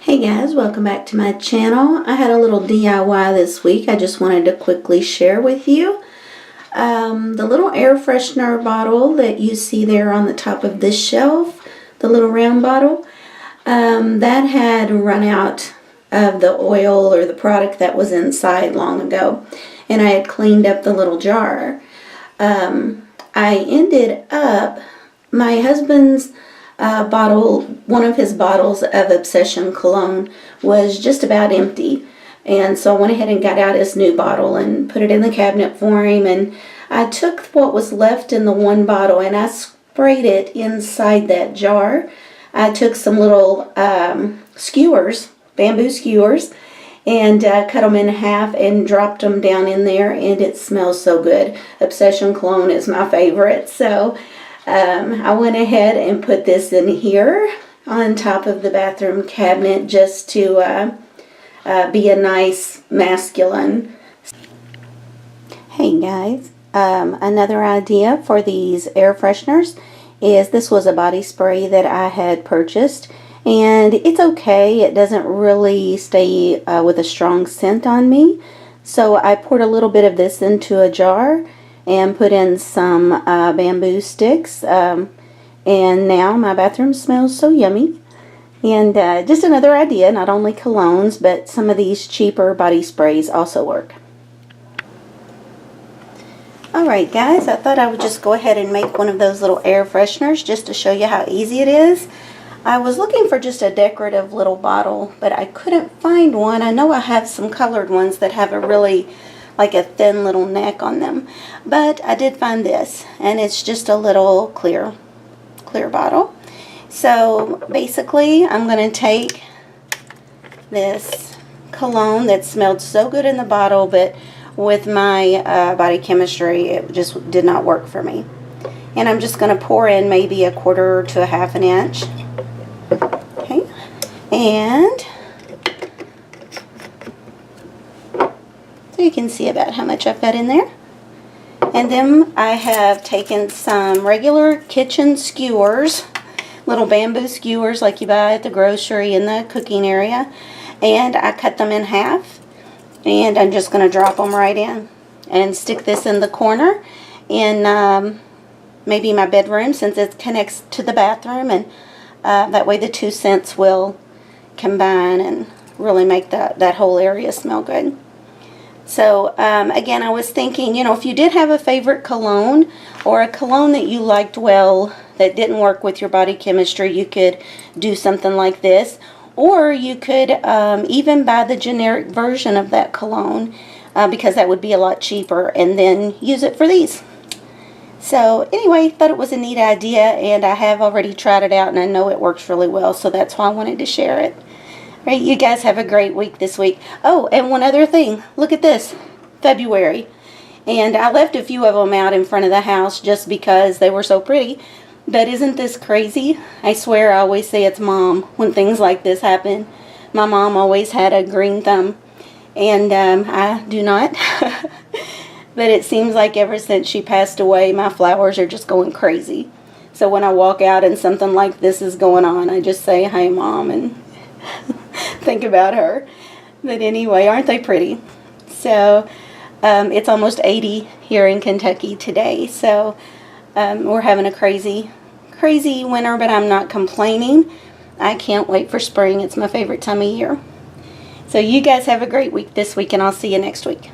Hey guys, welcome back to my channel. I had a little DIY this week I just wanted to quickly share with you. The little air freshener bottle that you see there on the top of this shelf, the little round bottle, that had run out of the oil or the product that was inside long ago, and I had cleaned up the little jar. I ended up, my husband's bottle, one of his bottles of Obsession cologne was just about empty, and so I went ahead and got out his new bottle and put it in the cabinet for him, and I took what was left in the one bottle and I sprayed it inside that jar. I took some little skewers, bamboo skewers, and cut them in half and dropped them down in there, and it smells so good. Obsession cologne is my favorite, so I went ahead and put this in here on top of the bathroom cabinet just to be a nice masculine. Hey guys, another idea for these air fresheners is this was a body spray that I had purchased, and it's okay. It doesn't really stay with a strong scent on me, so I poured a little bit of this into a jar and put in some bamboo sticks, and now my bathroom smells so yummy. And just another idea, not only colognes, but some of these cheaper body sprays also work. Alright guys, I thought I would just go ahead and make one of those little air fresheners just to show you how easy it is. I was looking for just a decorative little bottle, but I couldn't find one. I know I have some colored ones that have a really like a thin little neck on them, but I did find this, and it's just a little clear bottle. So basically I'm going to take this cologne that smelled so good in the bottle, but with my body chemistry it just did not work for me, and I'm just going to pour in maybe a quarter to a half an inch. Okay, and so you can see about how much I've got in there. And then I have taken some regular kitchen skewers, little bamboo skewers like you buy at the grocery in the cooking area, and I cut them in half, and I'm just going to drop them right in and stick this in the corner in maybe my bedroom, since it connects to the bathroom, and that way the two scents will combine and really make that whole area smell good. So again, I was thinking, you know, if you did have a favorite cologne or a cologne that you liked well that didn't work with your body chemistry, you could do something like this, or you could even buy the generic version of that cologne because that would be a lot cheaper, and then use it for these. So anyway, thought it was a neat idea, and I have already tried it out and I know it works really well, so that's why I wanted to share it. Right, you guys have a great week this week. Oh, and one other thing. Look at this. February. And I left a few of them out in front of the house just because they were so pretty. But isn't this crazy? I swear I always say it's Mom when things like this happen. My mom always had a green thumb, and I do not. But it seems like ever since she passed away, my flowers are just going crazy. So when I walk out and something like this is going on, I just say, "Hey Mom," and think about her. But anyway, aren't they pretty? So it's almost 80 here in Kentucky today, so we're having a crazy winter, but I'm not complaining. I can't wait for spring. It's my favorite time of year. So you guys have a great week this week, and I'll see you next week.